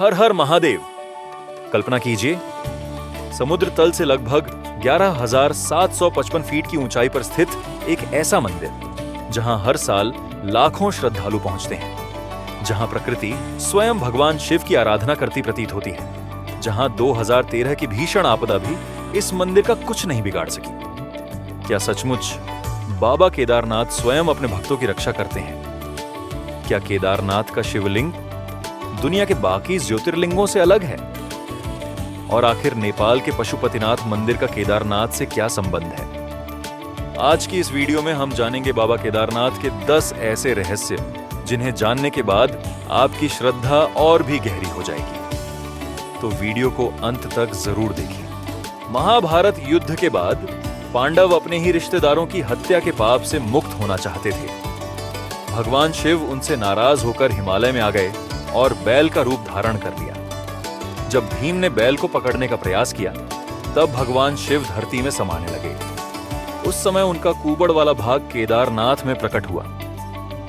हर हर महादेव। कल्पना कीजिए, समुद्र तल से लगभग 11,755 फीट की ऊंचाई पर स्थित एक ऐसा मंदिर जहां हर साल लाखों श्रद्धालु पहुंचते हैं, जहां प्रकृति स्वयं भगवान शिव की आराधना करती प्रतीत होती है, जहां 2013 की भीषण आपदा भी इस मंदिर का कुछ नहीं बिगाड़ सकी। क्या सचमुच बाबा केदारनाथ स्वयं अपने भक्तों की रक्षा करते हैं? क्या केदारनाथ का शिवलिंग दुनिया के बाकी ज्योतिर्लिंगों से अलग है? और आखिर नेपाल के पशुपतिनाथ मंदिर का केदारनाथ से क्या संबंध है? आज की इस वीडियो में हम जानेंगे बाबा केदारनाथ के 10 ऐसे रहस्य जिन्हें जानने के बाद आपकी श्रद्धा और भी गहरी हो जाएगी। तो वीडियो को अंत तक जरूर देखिए। महाभारत युद्ध के बाद पांडव अपने ही रिश्तेदारों की हत्या के पाप से मुक्त होना चाहते थे। भगवान शिव उनसे नाराज होकर हिमालय में आ गए और बैल का रूप धारण कर लिया। जब भीम ने बैल को पकड़ने का प्रयास किया, तब भगवान शिव धरती में समाने लगे। उस समय उनका कुबड़ वाला भाग केदारनाथ में प्रकट हुआ।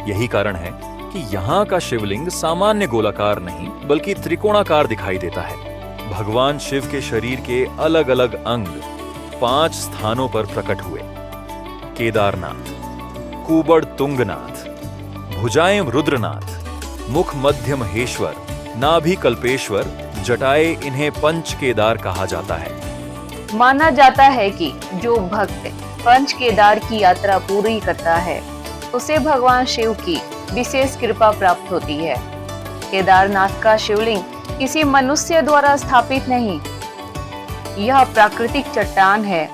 यही कारण है कि यहाँ का शिवलिंग सामान्य गोलाकार नहीं बल्कि त्रिकोणाकार दिखाई देता है। भगवान शिव के शरीर के अलग अलग अंग 5 स्थानों पर प्रकट हुए। केदारनाथ, कुबड़ तुंगनाथ, भुजाएं रुद्रनाथ, मुख मध्य महेश्वर, नाभि कल्पेश्वर, जटाएं, इन्हें पंच केदार कहा जाता है। माना जाता है कि जो भक्त पंच केदार की यात्रा पूरी करता है उसे भगवान शिव की विशेष कृपा प्राप्त होती है। केदारनाथ का शिवलिंग किसी मनुष्य द्वारा स्थापित नहीं, यह प्राकृतिक चट्टान है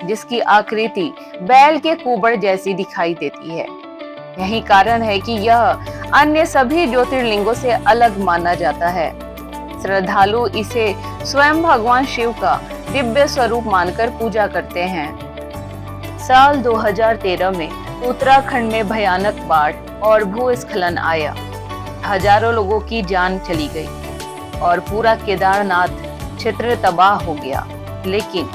जिसकी आकृति बैल के कुबड़ जैसी दिखाई देती है। यही कारण है कि यह अन्य सभी ज्योतिर्लिंगों से अलग माना जाता है। श्रद्धालु इसे स्वयं भगवान शिव का दिव्य स्वरूप मानकर पूजा करते हैं। साल 2013 में उत्तराखंड में भयानक बाढ़ और भूस्खलन आया। हजारों लोगों की जान चली गई और पूरा केदारनाथ क्षेत्र तबाह हो गया। लेकिन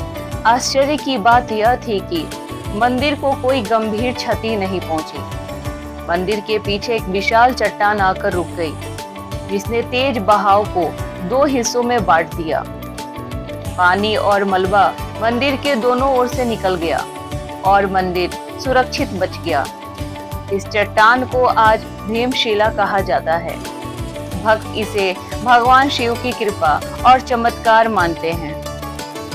आश्चर्य की बात यह थी कि मंदिर को कोई गंभीर क्षति नहीं पहुंची। मंदिर के पीछे एक विशाल चट्टान आकर रुक गई, जिसने तेज बहाव को 2 हिस्सों में बांट दिया। पानी और मलबा मंदिर के दोनों ओर से निकल गया और मंदिर सुरक्षित बच गया। इस चट्टान को आज भीमशिला कहा जाता है। भक्त इसे भगवान शिव की कृपा और चमत्कार मानते हैं।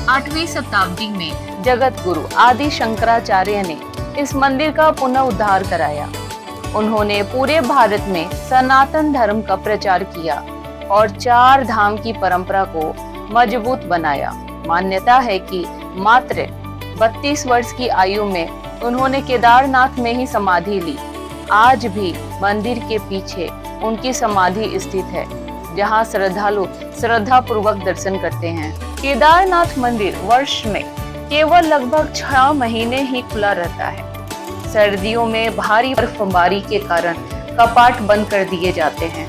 8वीं शताब्दी में जगत गुरु आदि शंकराचार्य ने इस मंदिर का पुनरुद्धार कराया। उन्होंने पूरे भारत में सनातन धर्म का प्रचार किया और 4 धाम की परंपरा को मजबूत बनाया। मान्यता है कि मात्र 32 वर्ष की आयु में उन्होंने केदारनाथ में ही समाधि ली। आज भी मंदिर के पीछे उनकी समाधि स्थित है, जहां श्रद्धालु श्रद्धापूर्वक दर्शन करते हैं। केदारनाथ मंदिर वर्ष में केवल लगभग 6 महीने ही खुला रहता है। सर्दियों में भारी बर्फबारी के कारण कपाट बंद कर दिए जाते हैं।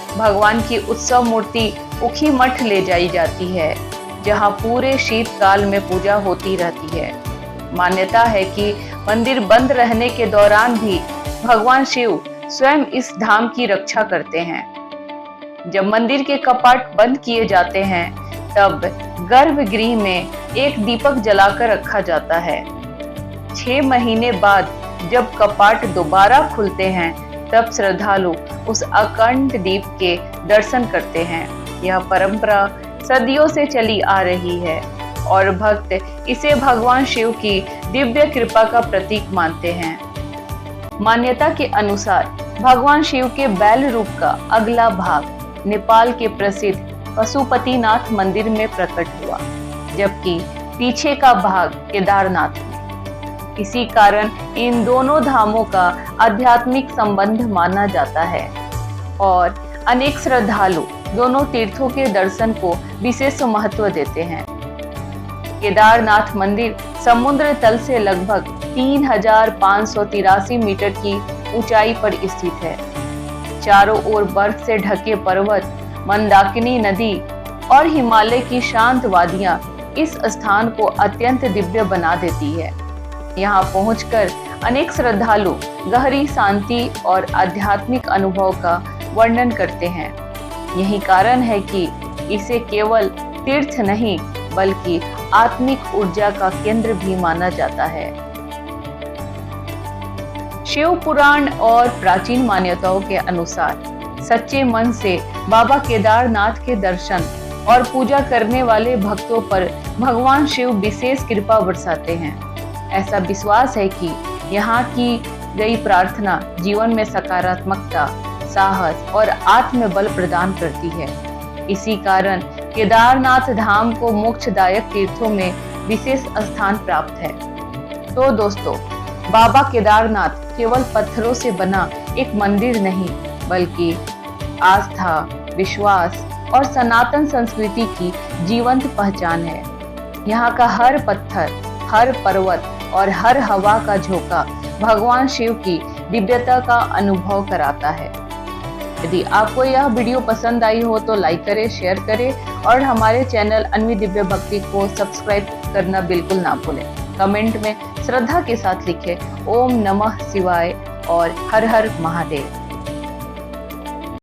भगवान की उत्सव मूर्ति उखी मठ ले जाई जाती है, जहां पूरे शीतकाल में पूजा होती रहती है। मान्यता है कि मंदिर बंद रहने के दौरान भी भगवान शिव स्वयं इस धाम की रक्षा करते हैं। जब मंदिर के कपाट बंद किए जाते हैं, तब गर्भगृह में एक दीपक जलाकर रखा जाता है। 6 महीने बाद जब कपाट दोबारा खुलते हैं, तब श्रद्धालु उस अखंड दीप के दर्शन करते हैं। यह परंपरा सदियों से चली आ रही है और भक्त इसे भगवान शिव की दिव्य कृपा का प्रतीक मानते हैं। मान्यता के अनुसार भगवान शिव के बैल रूप का अगला भाग नेपाल के प्रसिद्ध पशुपतिनाथ मंदिर में प्रकट हुआ, जबकि पीछे का भाग केदारनाथ में। इसी कारण इन दोनों धामों का आध्यात्मिक संबंध माना जाता है और अनेक श्रद्धालु दोनों तीर्थों के दर्शन को विशेष महत्व देते हैं। केदारनाथ मंदिर समुद्र तल से लगभग 3,583 मीटर की ऊंचाई पर स्थित है। चारों ओर बर्फ से ढके पर्वत, मंदाकिनी नदी और हिमालय की शांत वादियां इस स्थान को अत्यंत दिव्य बना देती है। यहाँ पहुंचकर अनेक श्रद्धालु गहरी शांति और आध्यात्मिक अनुभव का वर्णन करते हैं। यही कारण है कि इसे केवल तीर्थ नहीं बल्कि आत्मिक ऊर्जा का केंद्र भी माना जाता है। शिव पुराण और प्राचीन मान्यताओं के अनुसार सच्चे मन से बाबा केदारनाथ के दर्शन और पूजा करने वाले भक्तों पर भगवान शिव विशेष कृपा बरसाते हैं। ऐसा विश्वास है कि यहाँ की गई प्रार्थना जीवन में सकारात्मकता, साहस और आत्मबल प्रदान करती है। इसी कारण केदारनाथ धाम को मोक्षदायक तीर्थों में विशेष स्थान प्राप्त है। तो दोस्तों, बाबा केदारनाथ केवल पत्थरों से बना एक मंदिर नहीं बल्कि आस्था, विश्वास और सनातन संस्कृति की जीवंत पहचान है। यहाँ का हर पत्थर, हर पर्वत और हर हवा का झोंका भगवान शिव की दिव्यता का अनुभव कराता है। यदि आपको यह वीडियो पसंद आई हो तो लाइक करें, शेयर करें और हमारे चैनल अन्वी दिव्य भक्ति को सब्सक्राइब करना बिल्कुल ना भूलें। कमेंट में श्रद्धा के साथ लिखें ओम नमः शिवाय और हर हर महादेव।